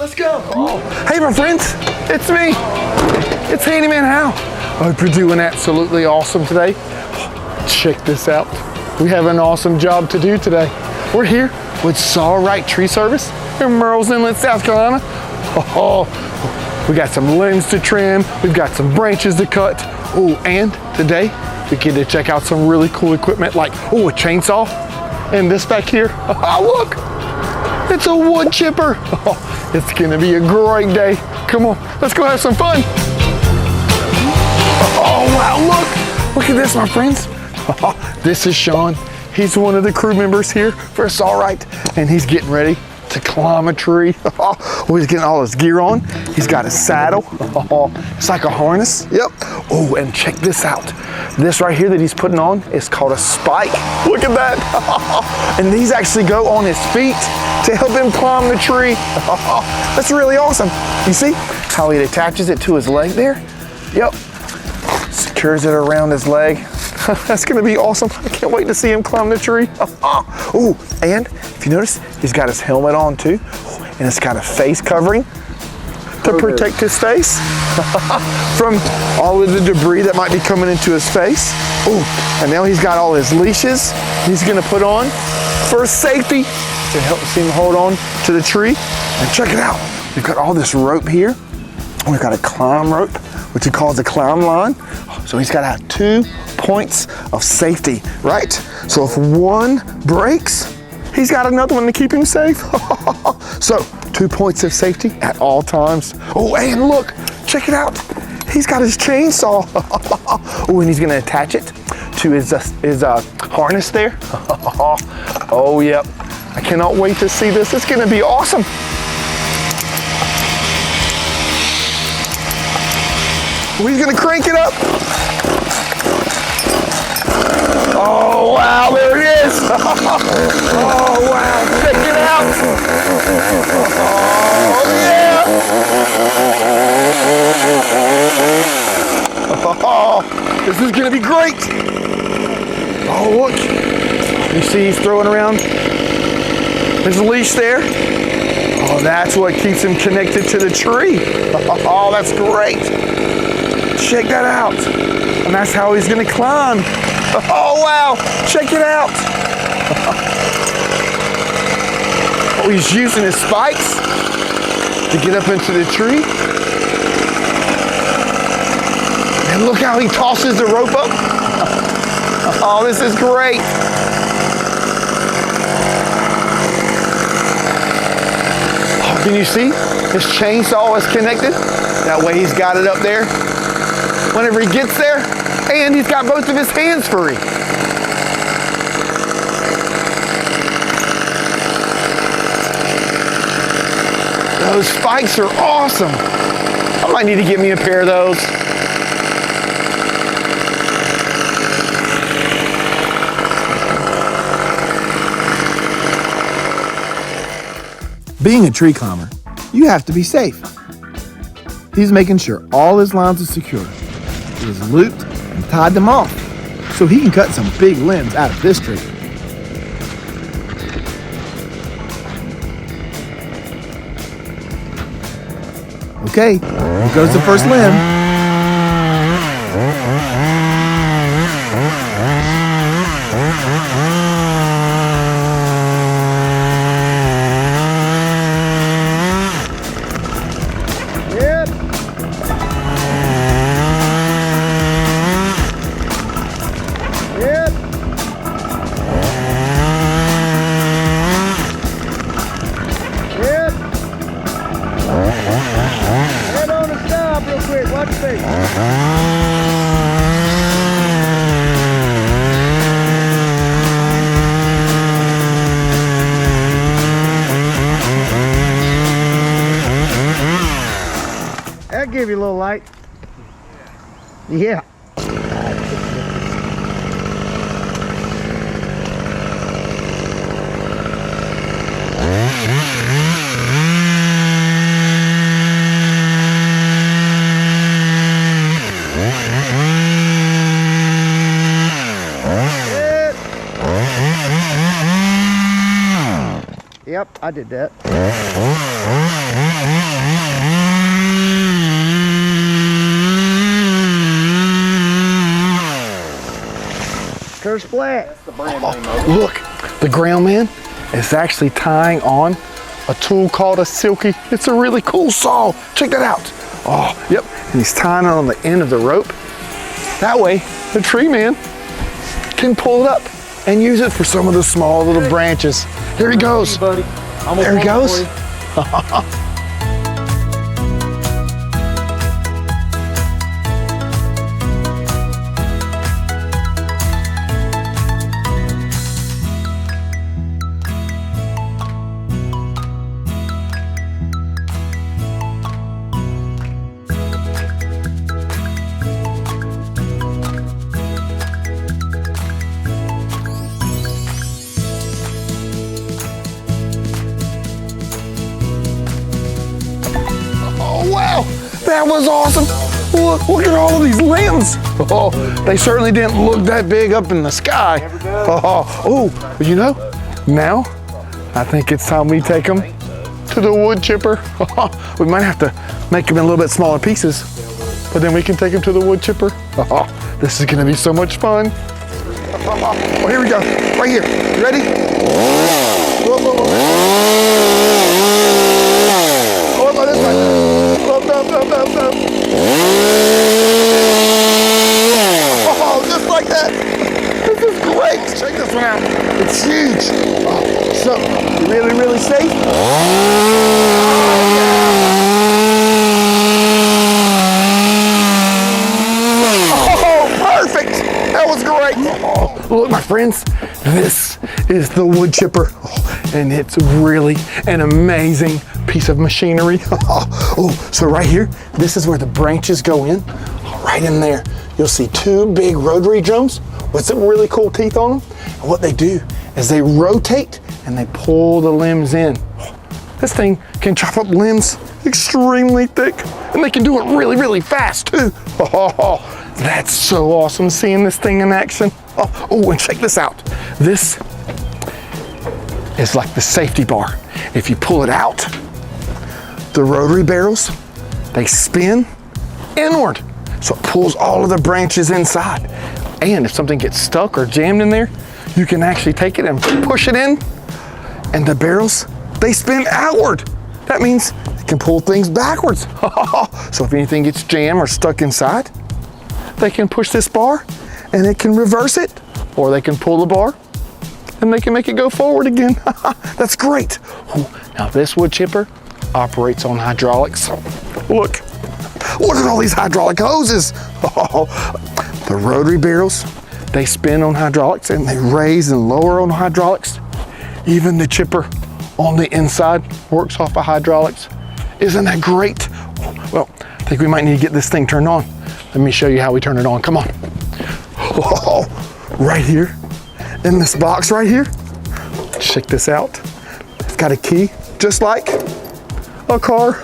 Let's go. Oh. Hey, my friends, it's me. It's Handyman Hal. I hope you're doing absolutely awesome today. Check this out. We have an awesome job to do today. We're here with Saw-Right Tree Service in Merle's Inlet, South Carolina. Oh, we got some limbs to trim. We've got some branches to cut. Oh, and today we get to check out some really cool equipment like, oh, a chainsaw. And this back here, oh, look, it's a wood chipper. Oh, it's gonna be a great day. Come on, let's go have some fun. Oh, wow, look at this, my friends. This is Sean. He's one of the crew members here for Saw-Right, and he's getting ready to climb a tree. Oh, he's getting all his gear on. He's got his saddle. Oh, it's like a harness. Yep. Oh, and check this out. This right here that he's putting on is called a spike. Look at that. And these actually go on his feet to help him climb the tree. That's really awesome. You see how he attaches it to his leg there? Yep. Secures it around his leg. That's gonna be awesome. I can't wait to see him climb the tree. Oh, and if you notice, he's got his helmet on too. And it's got a face covering to protect his face from all of the debris that might be coming into his face. Oh, and now he's got all his leashes he's gonna put on for safety to help him hold on to the tree. And check it out. We've got all this rope here. We've got a climb rope, which he calls a climb line. So he's got to have 2 points of safety, right? So if one breaks, he's got another one to keep him safe. So 2 points of safety at all times. Oh, and look, check it out. He's got his chainsaw. Oh, and he's gonna attach it to his harness there. Oh, yep. I cannot wait to see this. It's gonna be awesome. Oh, he's gonna crank it up. Oh, wow, there it is. Oh, wow, check it out. Oh, yeah. Oh, this is gonna be great. Oh, look. You see he's throwing around his leash there. Oh, that's what keeps him connected to the tree. Oh, that's great. Check that out. And that's how he's gonna climb. Oh, wow, check it out. Oh, he's using his spikes to get up into the tree. And look how he tosses the rope up. Oh, this is great. Oh, can you see? His chainsaw is connected. That way he's got it up there whenever he gets there. And he's got both of his hands free. Those spikes are awesome. I might need to get me a pair of those. Being a tree climber, you have to be safe. He's making sure all his lines are secure. He is looped and tied them off so he can cut some big limbs out of this tree. Okay, here goes the first limb. Head on and stop real quick. Watch your face. That'll give you a little light. Yeah. Yep, I did that. flat. Look, the ground man is actually tying on a tool called a silky. It's a really cool saw. Check that out. Oh, yep. And he's tying it on the end of the rope. That way, the tree man can pull it up and use it for some of the small little branches. Here he goes. There he goes. Wow, that was awesome. Look at all of these limbs. Oh, they certainly didn't look that big up in the sky. Oh, you know, now I think it's time we take them to the wood chipper. We might have to make them in a little bit smaller pieces, but then we can take them to the wood chipper. This is gonna be so much fun. Oh, here we go, right here. You ready? Whoa, whoa, whoa. Oh, this way. Oh, just like that. This is great. Check this one out. It's huge. So, really, really safe. Oh, perfect. That was great. Look, my friends, this is the wood chipper. And it's really an amazing piece of machinery. So right here, this is where the branches go in. Right in there, you'll see two big rotary drums with some really cool teeth on them. And what they do is they rotate and they pull the limbs in. This thing can chop up limbs extremely thick, and they can do it really, really fast too. That's so awesome seeing this thing in action. And check this out. This is like the safety bar. If you pull it out, the rotary barrels, they spin inward. So it pulls all of the branches inside. And if something gets stuck or jammed in there, you can actually take it and push it in, and the barrels, they spin outward. That means it can pull things backwards. So if anything gets jammed or stuck inside, they can push this bar and it can reverse it, or they can pull the bar and they can make it go forward again. That's great. Now this wood chipper operates on hydraulics. Look at all these hydraulic hoses. The rotary barrels, they spin on hydraulics and they raise and lower on hydraulics. Even the chipper on the inside works off of hydraulics. Isn't that great? Well, I think we might need to get this thing turned on. Let me show you how we turn it on. Come on. Right here in this box right here. Check this out. It's got a key just like a car.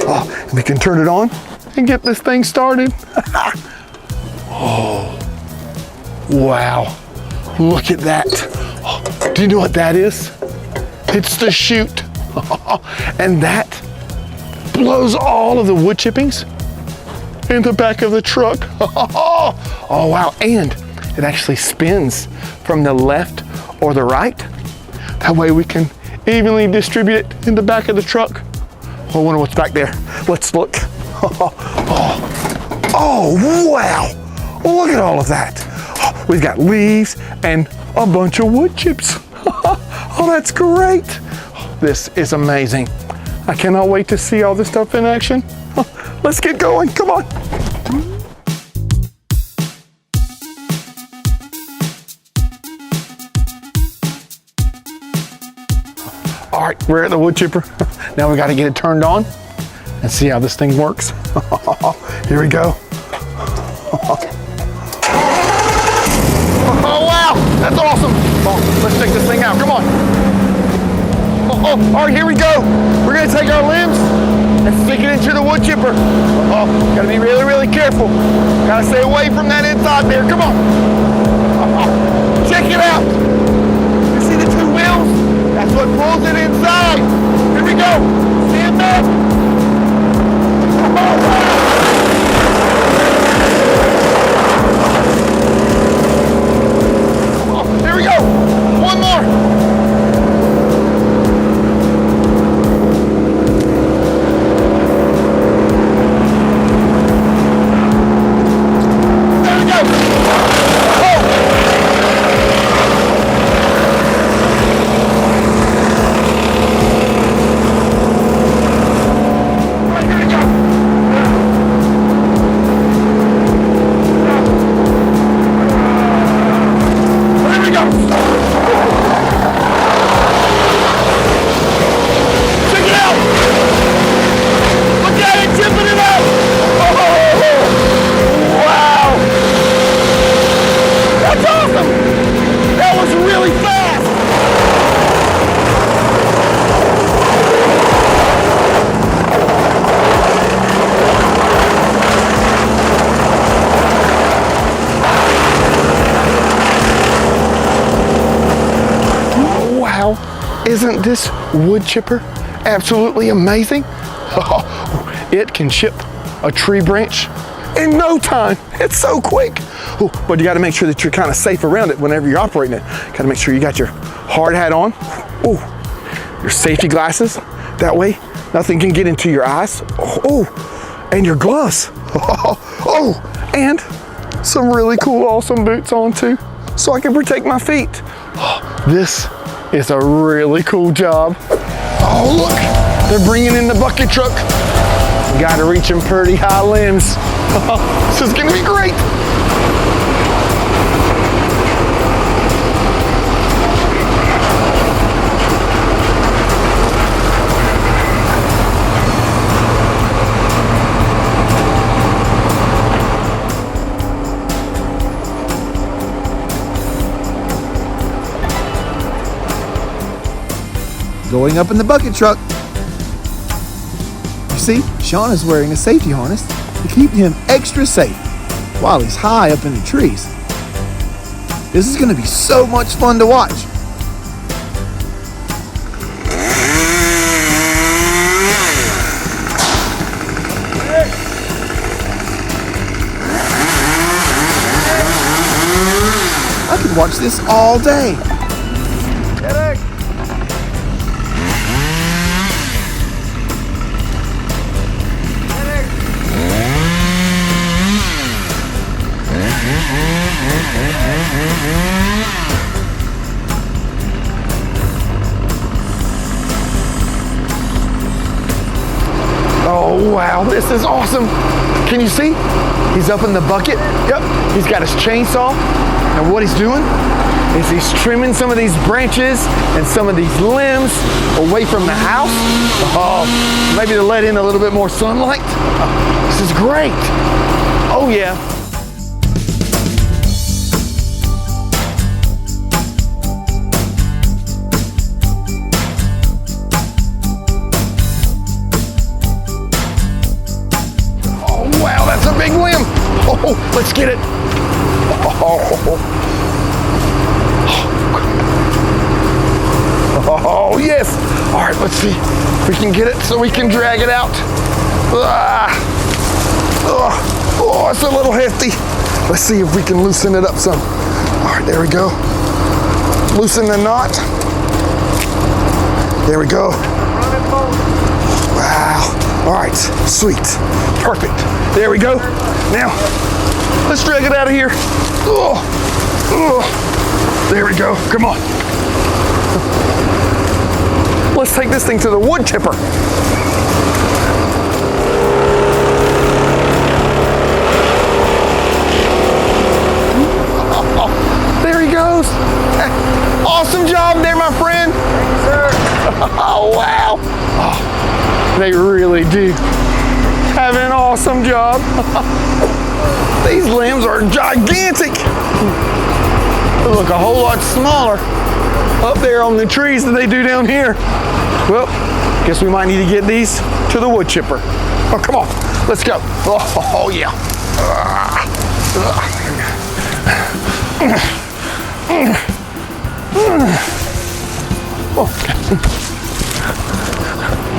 And we can turn it on and get this thing started. Wow. Look at that. Do you know what that is? It's the chute. And that blows all of the wood chippings in the back of the truck. Oh, wow. And it actually spins from the left or the right. That way we can evenly distribute it in the back of the truck. I wonder what's back there. Let's look. Oh, wow. Look at all of that. We've got leaves and a bunch of wood chips. Oh, that's great. This is amazing. I cannot wait to see all this stuff in action. Let's get going. Come on. All right, we're at the wood chipper. Now we got to get it turned on and see how this thing works. Here we go. Oh, wow, that's awesome. Let's check this thing out, come on. All right, here we go. We're gonna take our limbs and stick it into the wood chipper. Gotta be really, really careful. Gotta stay away from that inside there, come on. Check it out. You see the two wheels? That's what pulls it inside. Here we go. Stand up. Isn't this wood chipper absolutely amazing? It can chip a tree branch in no time. It's so quick. Ooh, but you got to make sure that you're kind of safe around it whenever you're operating it. Got to make sure you got your hard hat on. Ooh, your safety glasses. That way, nothing can get into your eyes. Oh, and your gloves. Oh, and some really cool, awesome boots on too, so I can protect my feet. This is a really cool job. Oh, look, they're bringing in the bucket truck. Got to reach them pretty high limbs. This is gonna be great. Going up in the bucket truck. You see, Sean is wearing a safety harness to keep him extra safe while he's high up in the trees. This is going to be so much fun to watch. I could watch this all day. Oh, wow, this is awesome. Can you see? He's up in the bucket. Yep, he's got his chainsaw. And what he's doing is he's trimming some of these branches and some of these limbs away from the house. Oh, maybe to let in a little bit more sunlight. This is great. Oh, yeah. Wow, that's a big limb. Oh, let's get it. Oh, yes. All right, let's see if we can get it so we can drag it out. Oh, it's a little hefty. Let's see if we can loosen it up some. All right, there we go. Loosen the knot. There we go. Wow. All right, sweet, perfect. There we go. Now, let's drag it out of here. Oh, oh. There we go, come on. Let's take this thing to the wood chipper. Oh, there he goes. Awesome job there, my friend. Thank you, sir. Oh, wow. Oh, they really do have an awesome job. These limbs are gigantic. They look a whole lot smaller up there on the trees than they do down here. Well, guess we might need to get these to the wood chipper. Oh, come on, let's go. Oh yeah.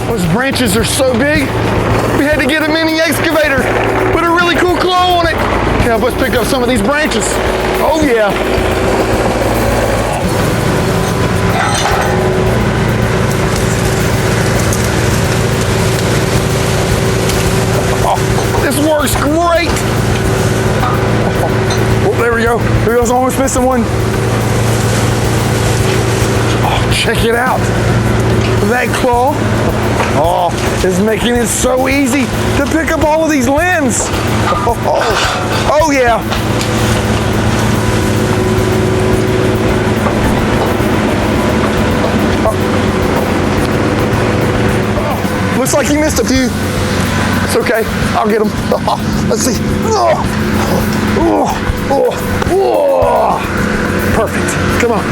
Those branches are so big, we had to get a mini excavator with a really cool claw on it to help us pick up some of these branches. Oh yeah. Oh, this works great. Oh, there we go. There goes, almost missing one. Oh, check it out. That claw, is making it so easy to pick up all of these limbs. Oh yeah. Looks like he missed a few. It's okay, I'll get them. Let's see. Perfect, come on.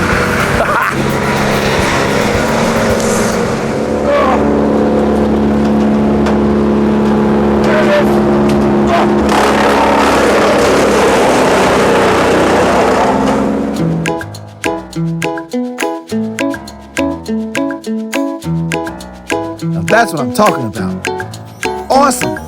That's what I'm talking about. Awesome.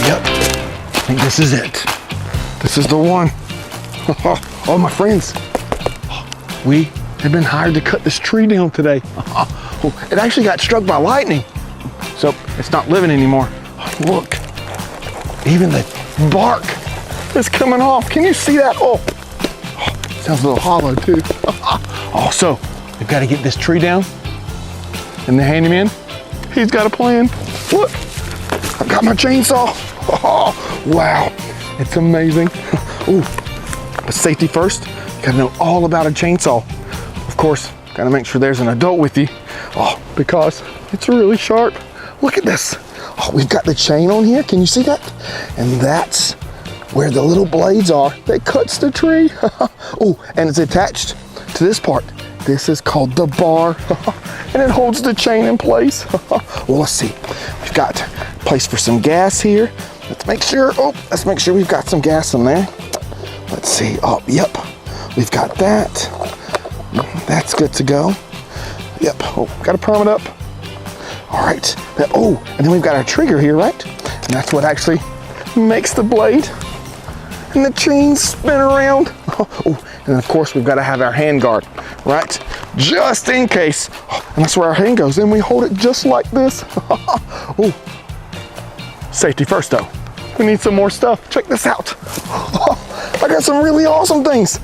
Yep, I think this is it. This is the one. Oh, my friends, we have been hired to cut this tree down today. It actually got struck by lightning, so it's not living anymore. Look, even the bark is coming off. Can you see that? Oh, sounds a little hollow too. Also, we've got to get this tree down, and the handyman, he's got a plan. Look, I got my chainsaw. Oh, wow, it's amazing. Ooh, but safety first. You gotta know all about a chainsaw. Of course, gotta make sure there's an adult with you. Oh, because it's really sharp. Look at this. Oh, we've got the chain on here. Can you see that? And that's where the little blades are that cuts the tree. Oh, and it's attached to this part. This is called the bar, and it holds the chain in place. Well, let's see. We've got a place for some gas here. Let's make sure we've got some gas in there. Let's see. Oh, yep. We've got that. That's good to go. Yep. Oh, got to prime it up. All right. Oh, and then we've got our trigger here, right? And that's what actually makes the blade and the chain spin around. Oh, and of course we've got to have our hand guard, right? Just in case. And that's where our hand goes. And we hold it just like this. Oh, safety first though. We need some more stuff. Check this out. I got some really awesome things.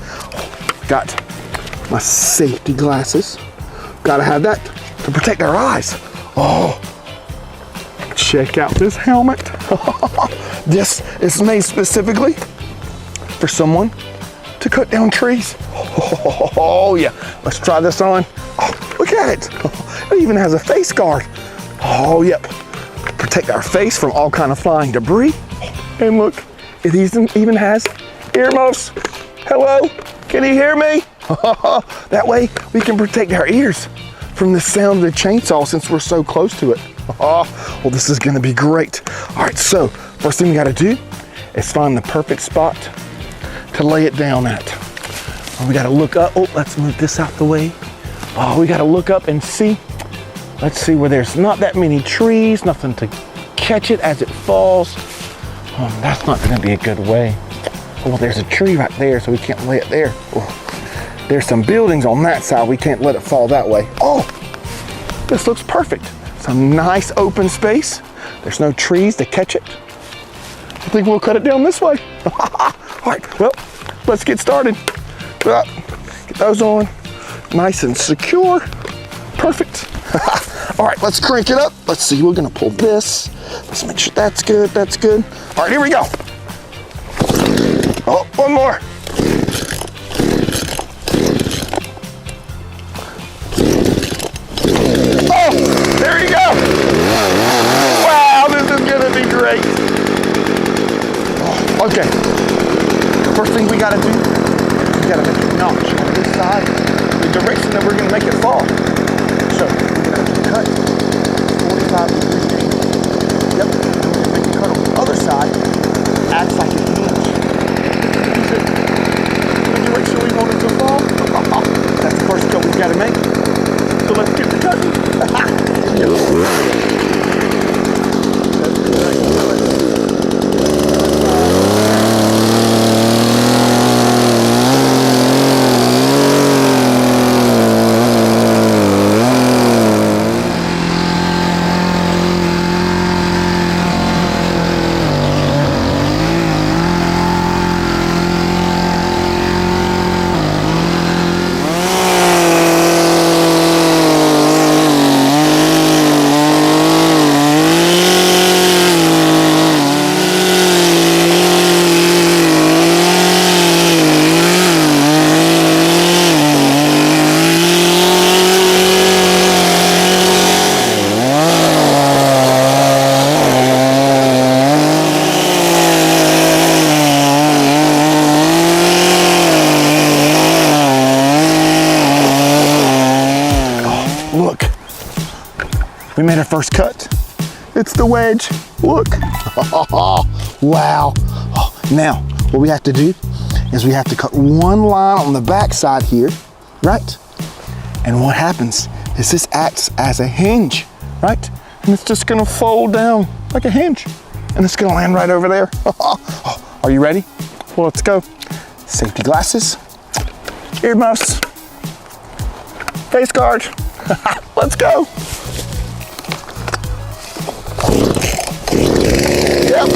Got my safety glasses. Got to have that to protect our eyes. Oh, check out this helmet. This is made specifically for someone to cut down trees. Oh yeah, let's try this on. Oh, look at it. It even has a face guard. Oh yep, protect our face from all kind of flying debris. And look, it even has earmuffs. Hello, can you hear me? That way we can protect our ears from the sound of the chainsaw since we're so close to it. Well, this is gonna be great. All right, so first thing we gotta do is find the perfect spot to lay it down at. We gotta look up. Oh, let's move this out the way. Oh, we gotta look up and see. Let's see where there's not that many trees, nothing to catch it as it falls. Oh, that's not gonna be a good way. Oh, there's a tree right there, so we can't lay it there. Oh, there's some buildings on that side. We can't let it fall that way. Oh, this looks perfect. Some nice open space. There's no trees to catch it. I think we'll cut it down this way. All right, well, let's get started. Get those on, nice and secure. Perfect. All right, let's crank it up. Let's see, we're gonna pull this. Let's make sure that's good, that's good. All right, here we go. Oh, one more. Oh, there you go. Wow, this is gonna be great. Oh, okay, first thing we gotta do, we gotta make a notch on this side, the direction that we're gonna make it fall. So we're gonna have to cut 45 degrees angle. Yep, and we're gonna make a cut on the other side, acts like an inch. The direction we want it to fall. That's the first cut we've gotta make. So let's get to cutting. we made our first cut. It's the wedge, look. Wow. Now, what we have to do is we have to cut one line on the back side here, right? And what happens is this acts as a hinge, right? And it's just gonna fold down like a hinge. And it's gonna land right over there. Are you ready? Well, let's go. Safety glasses, earmuffs, face guard. Let's go. Yep.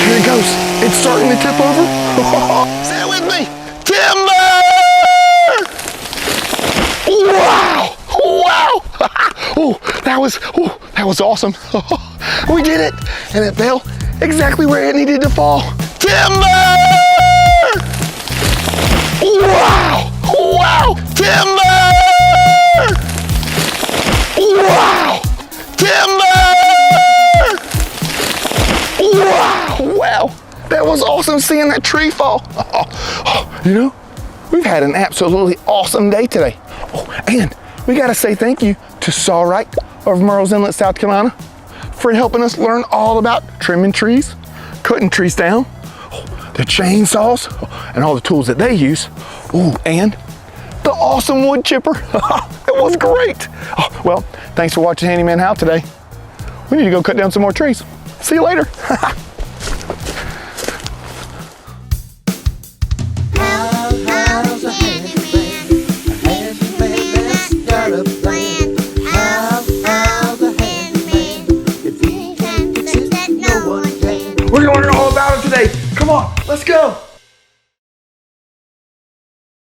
Here it goes. It's starting to tip over. Say it with me. Timber! Wow! Wow! That was awesome. We did it, and it fell exactly where it needed to fall. Timber! Wow! Wow! Timber! Wow! Timber! Wow! Wow! That was awesome seeing that tree fall. You know, we've had an absolutely awesome day today. Oh, and we gotta say thank you to Sawright of Murrells Inlet, South Carolina, for helping us learn all about trimming trees, cutting trees down, the chainsaws, and all the tools that they use. Ooh, and the awesome wood chipper. It was great. Oh, well, thanks for watching Handyman Hal today. We need to go cut down some more trees. See you later. How's a handyman? A handyman that's got a plan. How's a handyman? If he can fix it, no one can. We're gonna learn all about it today. Come on, let's go.